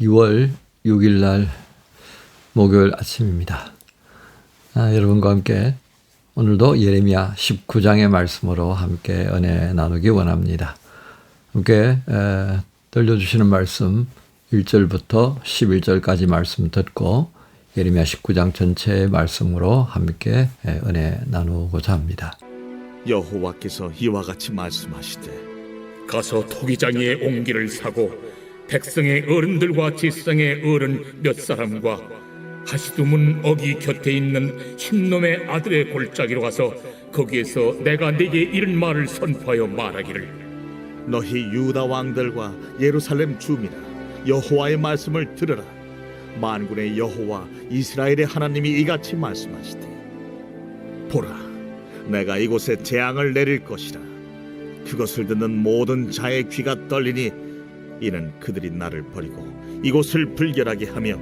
6월 6일 날 목요일 아침입니다. 여러분과 함께 오늘도 예레미야 19장의 말씀으로 함께 은혜 나누기 원합니다. 함께 들려주시는 말씀 1절부터 11절까지 말씀 듣고 예레미야 19장 전체의 말씀으로 함께 은혜 나누고자 합니다. 여호와께서 이와 같이 말씀하시되 가서 토기장이의 옹기를 사고 백성의 어른들과 지성의 어른 몇 사람과 하시두문 어기 곁에 있는 흰놈의 아들의 골짜기로 가서 거기에서 내가 네게 이런 말을 선포하여 말하기를 너희 유다 왕들과 예루살렘 주민아 여호와의 말씀을 들으라. 만군의 여호와 이스라엘의 하나님이 이같이 말씀하시되 보라 내가 이곳에 재앙을 내릴 것이라. 그것을 듣는 모든 자의 귀가 떨리니 이는 그들이 나를 버리고 이곳을 불결하게 하며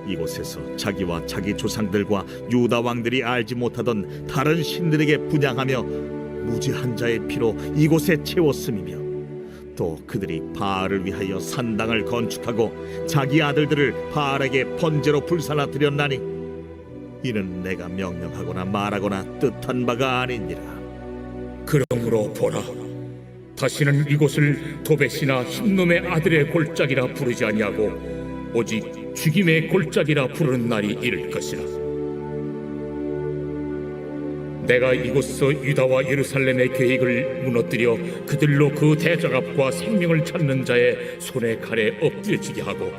이곳에서 자기와 자기 조상들과 유다 왕들이 알지 못하던 다른 신들에게 분향하며 무지한 자의 피로 이곳에 채웠음이며 또 그들이 바알을 위하여 산당을 건축하고 자기 아들들을 바알에게 번제로 불살라 드렸나니 이는 내가 명령하거나 말하거나 뜻한 바가 아니니라. 그러므로 보라 다시는 이곳을 도벳이나 흰놈의 아들의 골짜기라 부르지 아니하고 오직 죽임의 골짜기라 부르는 날이 이를 것이라. 내가 이곳서 유다와 예루살렘의 계획을 무너뜨려 그들로 그 대적압과 생명을 찾는 자의 손에 칼에 엎드려지게 하고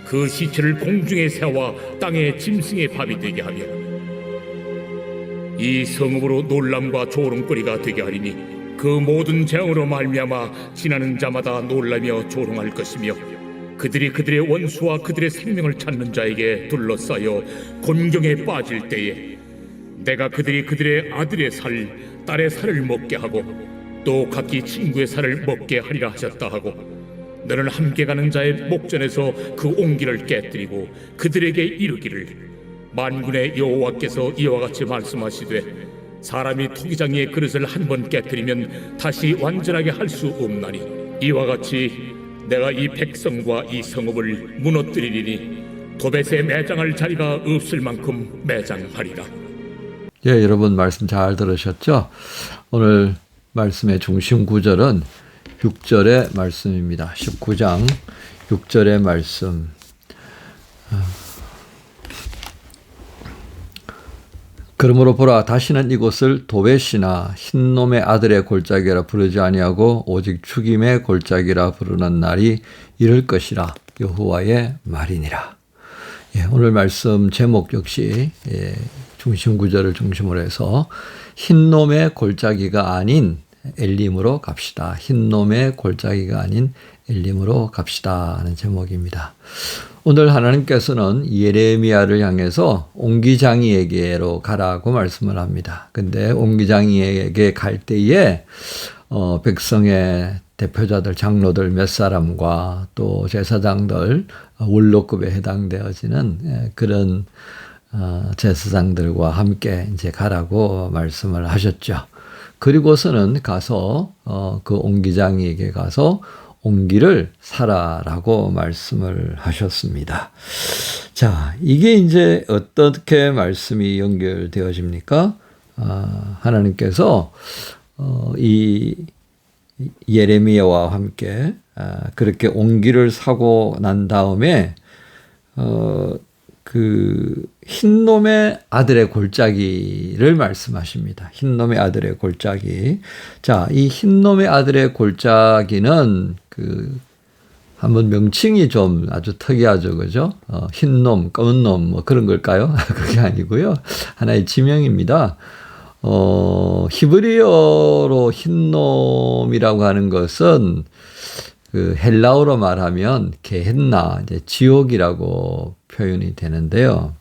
그 시체를 공중에 세워 땅의 짐승의 밥이 되게 하며 이 성읍으로 놀람과 조롱거리가 되게 하리니 그 모든 재앙으로 말미암아 지나는 자마다 놀라며 조롱할 것이며 그들이 그들의 원수와 그들의 생명을 찾는 자에게 둘러싸여 곤경에 빠질 때에 내가 그들이 그들의 아들의 살, 딸의 살을 먹게 하고 또 각기 친구의 살을 먹게 하리라 하셨다 하고 너는 함께 가는 자의 목전에서 그 옹기를 깨뜨리고 그들에게 이르기를 만군의 여호와께서 이와 같이 말씀하시되 사람이 토기장이의 그릇을 한 번 깨뜨리면 다시 완전하게 할 수 없나니 이와 같이 내가 이 백성과 이 성읍을 무너뜨리리니 도벳에 매장할 자리가 없을 만큼 매장하리라. 예, 여러분 말씀 잘 들으셨죠? 오늘 말씀의 중심 구절은 6절의 말씀입니다. 19장 6절의 말씀. 그러므로 보라 다시는 이곳을 도벳이나 흰놈의 아들의 골짜기라 부르지 아니하고 오직 죽임의 골짜기라 부르는 날이 이를 것이라 여호와의 말이니라. 예, 오늘 말씀 제목 역시 중심 구절을 중심으로 해서 흰놈의 골짜기가 아닌 엘림으로 갑시다. 흰놈의 골짜기가 아닌 엘림으로 갑시다 하는 제목입니다. 오늘 하나님께서는 예레미야를 향해서 옹기장이에게로 가라고 말씀을 합니다. 근데 옹기장이에게 갈 때에 백성의 대표자들, 장로들 몇 사람과 또 제사장들, 원로급에 해당되어지는 그런 제사장들과 함께 이제 가라고 말씀을 하셨죠. 그리고서는 가서 그 옹기장이에게 가서 옹기를 사라라고 말씀을 하셨습니다. 자, 이게 이제 어떻게 말씀이 연결되어집니까? 하나님께서 이 예레미야와 함께 그렇게 옹기를 사고 난 다음에 그 흰놈의 아들의 골짜기를 말씀하십니다. 흰놈의 아들의 골짜기. 자, 이 흰놈의 아들의 골짜기는 한번 명칭이 좀 아주 특이하죠, 그죠? 흰놈, 검은 놈, 뭐 그런 걸까요? 그게 아니고요. 하나의 지명입니다. 히브리어로 흰놈이라고 하는 것은 그 헬라어로 말하면 게헨나, 이제 지옥이라고 표현이 되는데요.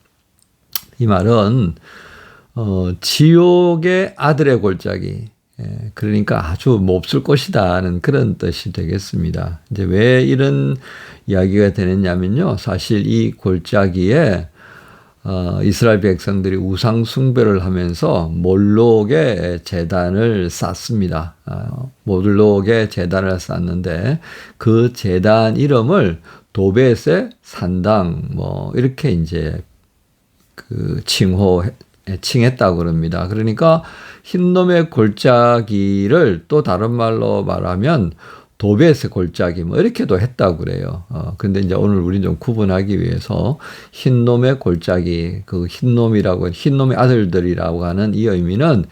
이 말은 지옥의 아들의 골짜기, 그러니까 아주 몹쓸 곳이다는 그런 뜻이 되겠습니다. 이제 왜 이런 이야기가 되느냐면요, 사실 이 골짜기에 이스라엘 백성들이 우상 숭배를 하면서 몰록의 제단을 쌓습니다. 몰록의 제단을 쌓는데 그 제단 이름을 도벳의 산당 뭐 이렇게 이제 칭했다고 그럽니다. 그러니까 흰놈의 골짜기를 또 다른 말로 말하면 도벳의 골짜기 뭐 이렇게도 했다고 그래요. 근데 이제 오늘 우리 좀 구분하기 위해서 흰놈의 골짜기, 그 흰놈의 아들들이라고 하는 이 의미는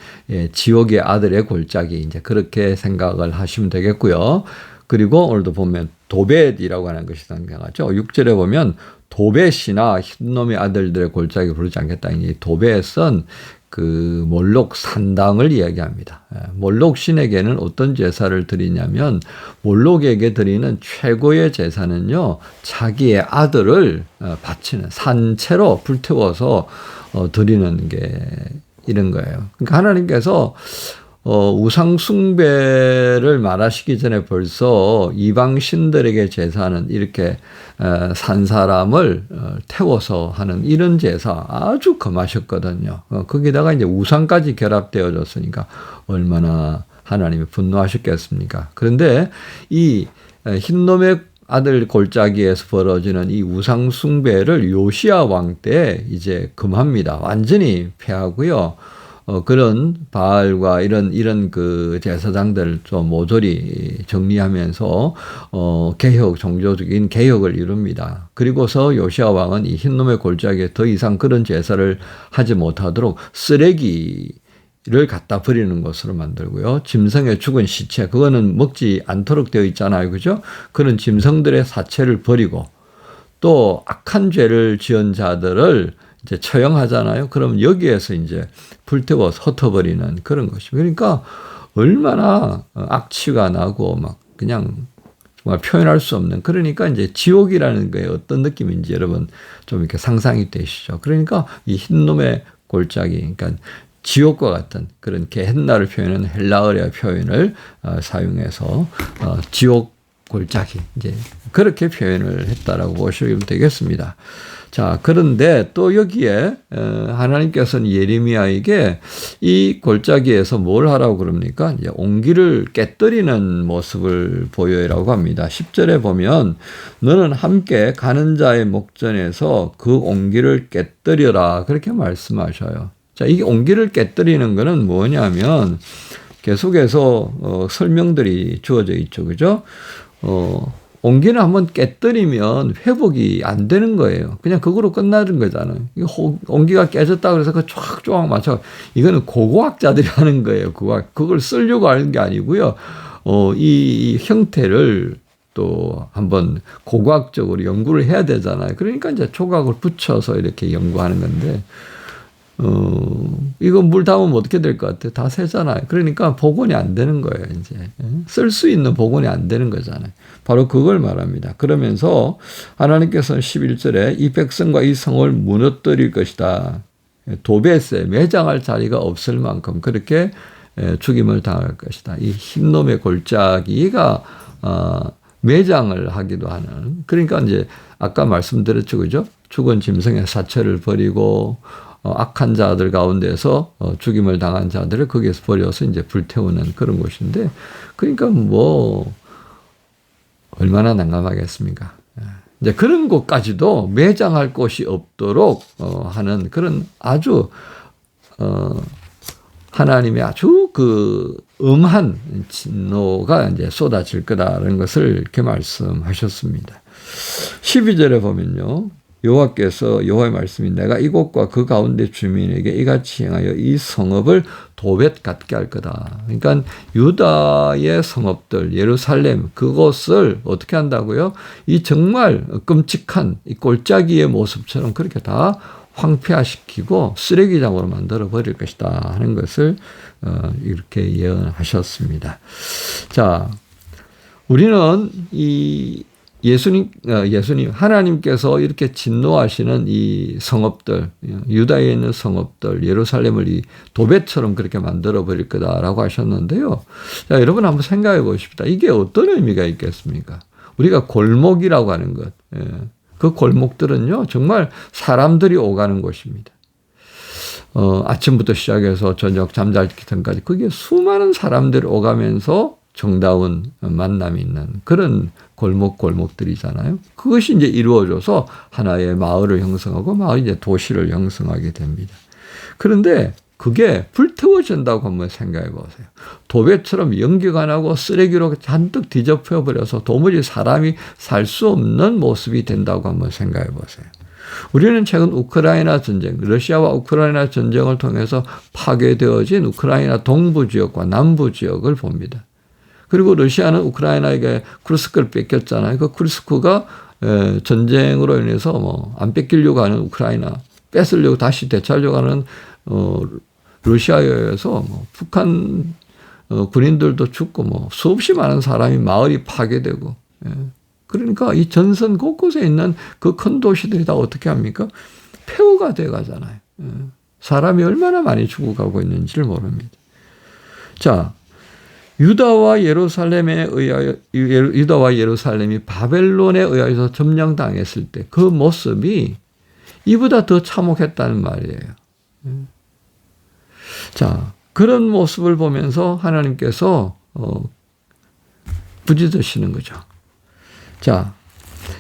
지옥의 아들의 골짜기, 이제 그렇게 생각을 하시면 되겠고요. 그리고 오늘도 보면 도벳이라고 하는 것이 등장하죠. 6절에 보면 도벳이나 흰놈의 아들들의 골짜기 부르지 않겠다. 이 도벳은 그 몰록 산당을 이야기합니다. 몰록 신에게는 어떤 제사를 드리냐면 몰록에게 드리는 최고의 제사는요, 자기의 아들을 바치는 산채로 불태워서 드리는 게 이런 거예요. 그러니까 하나님께서 우상 숭배를 말하시기 전에 벌써 이방 신들에게 제사하는 이렇게 산 사람을 태워서 하는 이런 제사 아주 금하셨거든요. 거기다가 이제 우상까지 결합되어졌으니까 얼마나 하나님이 분노하셨겠습니까? 그런데 이 흰놈의 아들 골짜기에서 벌어지는 이 우상 숭배를 요시야 왕 때 이제 금합니다. 완전히 폐하고요. 그런 바알과 이런 그 제사장들을 좀 모조리 정리하면서 종교적인 개혁을 이룹니다. 그리고서 요시야 왕은 이 흰놈의 골짜기에 더 이상 그런 제사를 하지 못하도록 쓰레기를 갖다 버리는 것으로 만들고요. 짐승의 죽은 시체, 그거는 먹지 않도록 되어 있잖아요. 그죠? 그런 짐승들의 사체를 버리고 또 악한 죄를 지은 자들을 이제 처형하잖아요. 그럼 여기에서 이제 불태워서 흩어버리는 그런 것이죠. 그러니까 얼마나 악취가 나고 막 그냥 정말 표현할 수 없는, 그러니까 이제 지옥이라는 게 어떤 느낌인지 여러분 좀 이렇게 상상이 되시죠. 그러니까 이 흰놈의 골짜기, 그러니까 지옥과 같은 그런 게헨나를 표현하는 헬라어의 표현을 사용해서 지옥 골짜기, 이제 그렇게 표현을 했다라고 보시면 되겠습니다. 자, 그런데 또 여기에 하나님께서는 예레미야에게 이 골짜기에서 뭘 하라고 그럽니까? 이제 옹기를 깨뜨리는 모습을 보여라고 합니다. 10절에 보면 너는 함께 가는 자의 목전에서 그 옹기를 깨뜨려라, 그렇게 말씀하셔요. 자, 이 옹기를 깨뜨리는 거는 뭐냐면 계속해서 설명들이 주어져 있죠. 그죠? 옹기는 한번 깨뜨리면 회복이 안 되는 거예요. 그냥 그거로 끝나는 거잖아요. 옹기가 깨졌다 그래서 그 쫙쫙 맞춰. 이거는 고고학자들이 하는 거예요. 그걸 쓰려고 하는 게 아니고요. 이 형태를 또 한번 고고학적으로 연구를 해야 되잖아요. 그러니까 이제 조각을 붙여서 이렇게 연구하는 건데, 이거 물 담으면 어떻게 될 것 같아요? 다 새잖아요. 그러니까 복원이 안 되는 거예요, 이제. 쓸 수 있는 복원이 안 되는 거잖아요. 바로 그걸 말합니다. 그러면서 하나님께서는 11절에 이 백성과 이 성을 무너뜨릴 것이다. 도벳에 매장할 자리가 없을 만큼 그렇게 죽임을 당할 것이다. 이 흰놈의 골짜기가 매장을 하기도 하는, 그러니까 이제 아까 말씀드렸죠, 그죠? 죽은 짐승의 사체를 버리고 악한 자들 가운데서 죽임을 당한 자들을 거기에서 버려서 이제 불태우는 그런 곳인데, 그러니까 뭐 얼마나 난감하겠습니까? 이제 그런 곳까지도 매장할 곳이 없도록 하는 그런 아주 하나님의 아주 그 엄한 진노가 이제 쏟아질 거다라는 것을 이렇게 말씀하셨습니다. 12절에 보면요. 여호와의 말씀이 내가 이곳과 그 가운데 주민에게 이같이 행하여 이 성읍을 도벳 같게 할 거다. 그러니까 유다의 성읍들, 예루살렘, 그것을 어떻게 한다고요? 이 정말 끔찍한 이 골짜기의 모습처럼 그렇게 다 황폐화시키고 쓰레기장으로 만들어 버릴 것이다 하는 것을 이렇게 예언하셨습니다. 자, 우리는 이 예수님, 하나님께서 이렇게 진노하시는 이 성읍들, 유다에 있는 성읍들, 예루살렘을 이 도벳처럼 그렇게 만들어 버릴 거다라고 하셨는데요. 자, 여러분 한번 생각해 보십시다. 이게 어떤 의미가 있겠습니까? 우리가 골목이라고 하는 것, 그 골목들은요, 정말 사람들이 오가는 곳입니다. 아침부터 시작해서 저녁 잠잘 전까지 그게 수많은 사람들이 오가면서 정다운 만남이 있는 그런 골목골목들이잖아요. 그것이 이제 이루어져서 하나의 마을을 형성하고 마을이 이제 도시를 형성하게 됩니다. 그런데 그게 불태워진다고 한번 생각해 보세요. 도배처럼 연기가 나고 쓰레기로 잔뜩 뒤덮여 버려서 도무지 사람이 살 수 없는 모습이 된다고 한번 생각해 보세요. 우리는 최근 우크라이나 전쟁, 러시아와 우크라이나 전쟁을 통해서 파괴되어진 우크라이나 동부 지역과 남부 지역을 봅니다. 그리고 러시아는 우크라이나에게 쿠르스크를 뺏겼잖아요. 그 쿠르스크가 전쟁으로 인해서 뭐 안 뺏기려고 하는 우크라이나, 뺏으려고 다시 되찾으려고 하는 러시아에 의해서 뭐 북한 군인들도 죽고 뭐 수없이 많은 사람이 마을이 파괴되고, 그러니까 이 전선 곳곳에 있는 그 큰 도시들이 다 어떻게 합니까? 폐허가 돼 가잖아요. 사람이 얼마나 많이 죽어가고 있는지를 모릅니다. 자, 유다와 예루살렘이 바벨론에 의해서 점령당했을 때 그 모습이 이보다 더 참혹했다는 말이에요. 자, 그런 모습을 보면서 하나님께서 부짖으시는 거죠. 자,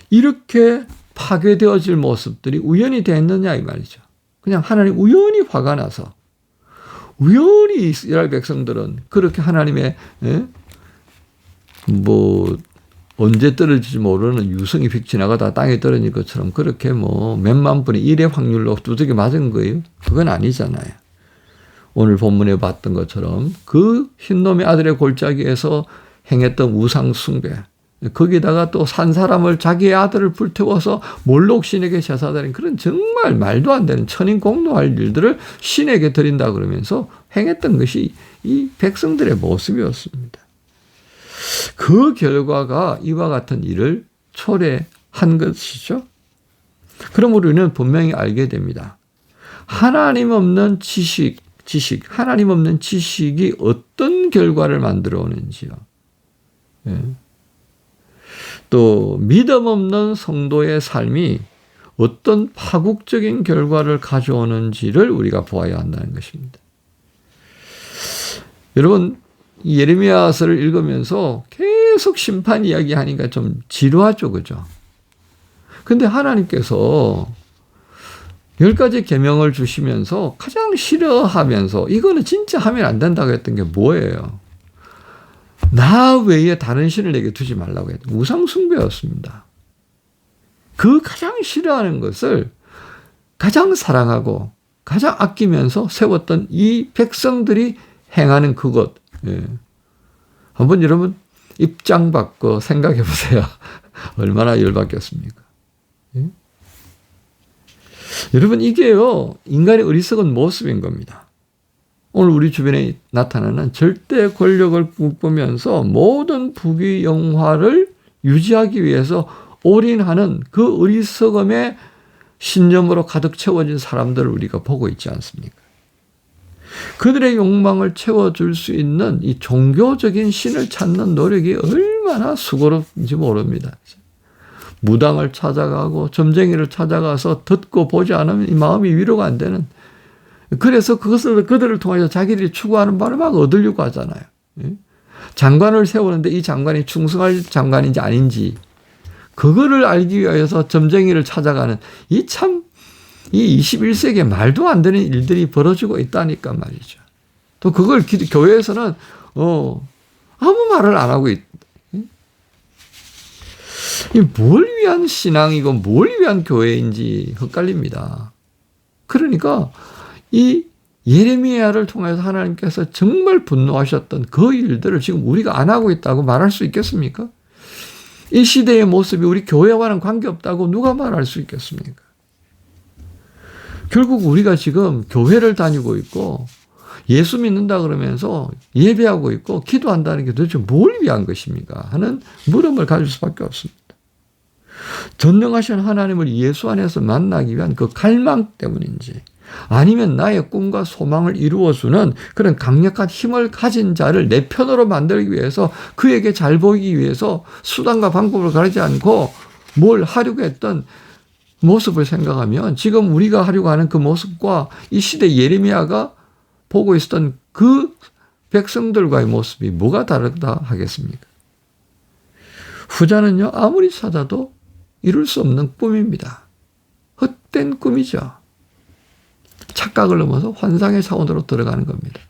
이렇게 파괴되어질 모습들이 우연히 됐느냐 이 말이죠. 그냥 하나님 우연히 화가 나서 우연히 이스라엘 백성들은 그렇게 하나님의 뭐 언제 떨어질지 모르는 유성이 휙 지나가다 땅에 떨어진 것처럼 그렇게 뭐 몇만 분의 1의 확률로 두들겨 맞은 거예요. 그건 아니잖아요. 오늘 본문에 봤던 것처럼 그 흰놈의 아들의 골짜기에서 행했던 우상 숭배, 거기다가 또 산 사람을 자기의 아들을 불태워서 몰록 신에게 제사드린 그런 정말 말도 안 되는 천인공노할 일들을 신에게 드린다 그러면서 행했던 것이 이 백성들의 모습이었습니다. 그 결과가 이와 같은 일을 초래한 것이죠. 그러므로 우리는 분명히 알게 됩니다. 하나님 없는 지식, 하나님 없는 지식이 어떤 결과를 만들어 오는지요. 또 믿음 없는 성도의 삶이 어떤 파국적인 결과를 가져오는지를 우리가 보아야 한다는 것입니다. 여러분, 예레미야서를 읽으면서 계속 심판 이야기하니까 좀 지루하죠, 그죠? 근데 하나님께서 10가지 계명을 주시면서 가장 싫어하면서 이거는 진짜 하면 안 된다고 했던 게 뭐예요? 나 외에 다른 신을 내게 두지 말라고 했던 우상 숭배였습니다. 그 가장 싫어하는 것을 가장 사랑하고 가장 아끼면서 세웠던 이 백성들이 행하는 그것. 한번 여러분 입장 바꿔 생각해 보세요. 얼마나 열받겠습니까? 여러분 이게요 인간의 어리석은 모습인 겁니다. 오늘 우리 주변에 나타나는 절대 권력을 꿈꾸면서 모든 부귀 영화를 유지하기 위해서 올인하는 그 어리석음의 신념으로 가득 채워진 사람들을 우리가 보고 있지 않습니까? 그들의 욕망을 채워줄 수 있는 이 종교적인 신을 찾는 노력이 얼마나 수고롭지 모릅니다. 무당을 찾아가고 점쟁이를 찾아가서 듣고 보지 않으면 이 마음이 위로가 안 되는, 그래서 그들을 통해서 자기들이 추구하는 바를 막 얻으려고 하잖아요. 장관을 세우는데 이 장관이 충성할 장관인지 아닌지 그거를 알기 위해서 점쟁이를 찾아가는 이 21세기에 말도 안 되는 일들이 벌어지고 있다니까 말이죠. 또 그걸 교회에서는 아무 말을 안 하고 있다. 뭘 위한 신앙이고 뭘 위한 교회인지 헷갈립니다. 그러니까 이 예레미야를 통해서 하나님께서 정말 분노하셨던 그 일들을 지금 우리가 안 하고 있다고 말할 수 있겠습니까? 이 시대의 모습이 우리 교회와는 관계없다고 누가 말할 수 있겠습니까? 결국 우리가 지금 교회를 다니고 있고 예수 믿는다 그러면서 예배하고 있고 기도한다는 게 도대체 뭘 위한 것입니까? 하는 물음을 가질 수밖에 없습니다. 전능하신 하나님을 예수 안에서 만나기 위한 그 갈망 때문인지 아니면 나의 꿈과 소망을 이루어주는 그런 강력한 힘을 가진 자를 내 편으로 만들기 위해서 그에게 잘 보이기 위해서 수단과 방법을 가리지 않고 뭘 하려고 했던 모습을 생각하면 지금 우리가 하려고 하는 그 모습과 이 시대 예레미야가 보고 있었던 그 백성들과의 모습이 뭐가 다르다 하겠습니까? 후자는요, 아무리 찾아도 이룰 수 없는 꿈입니다. 헛된 꿈이죠. 착각을 넘어서 환상의 차원으로 들어가는 겁니다.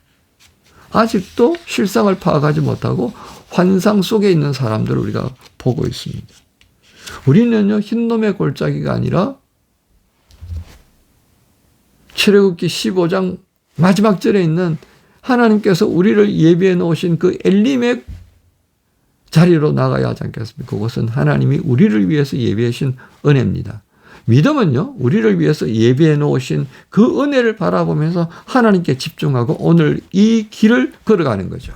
아직도 실상을 파악하지 못하고 환상 속에 있는 사람들을 우리가 보고 있습니다. 우리는요, 흰놈의 골짜기가 아니라 출애굽기 15장 마지막 절에 있는 하나님께서 우리를 예비해 놓으신 그 엘림의 자리로 나가야 하지 않겠습니까? 그것은 하나님이 우리를 위해서 예비해 주신 은혜입니다. 믿음은요, 우리를 위해서 예비해 놓으신 그 은혜를 바라보면서 하나님께 집중하고 오늘 이 길을 걸어가는 거죠.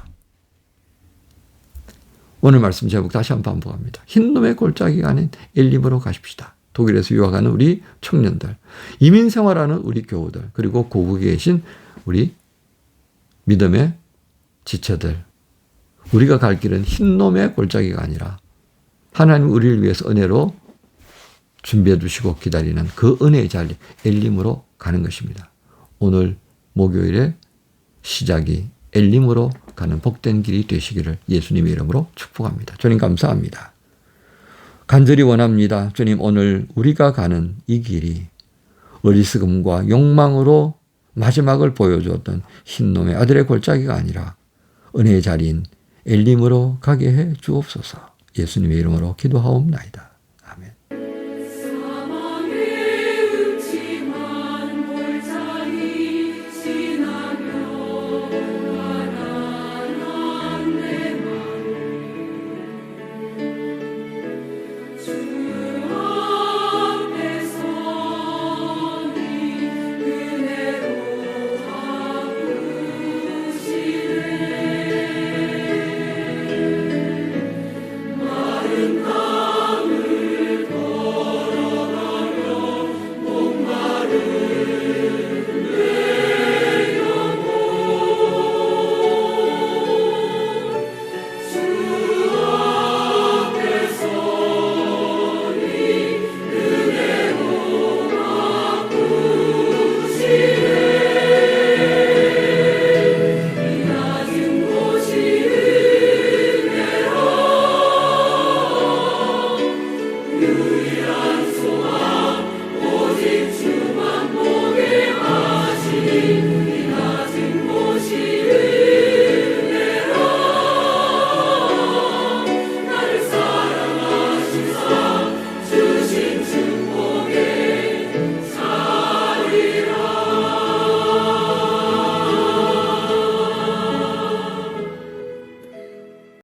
오늘 말씀 제목 다시 한번 반복합니다. 흰놈의 골짜기가 아닌 엘림으로 가십시다. 독일에서 유학하는 우리 청년들, 이민 생활하는 우리 교우들, 그리고 고국에 계신 우리 믿음의 지체들, 우리가 갈 길은 흰놈의 골짜기가 아니라 하나님 우리를 위해서 은혜로 준비해 두시고 기다리는 그 은혜의 자리 엘림으로 가는 것입니다. 오늘 목요일의 시작이 엘림으로 가는 복된 길이 되시기를 예수님의 이름으로 축복합니다. 주님 감사합니다. 간절히 원합니다. 주님, 오늘 우리가 가는 이 길이 어리석음과 욕망으로 마지막을 보여주었던 흰놈의 아들의 골짜기가 아니라 은혜의 자리인 엘림으로 가게 해 주옵소서. 예수님의 이름으로 기도하옵나이다.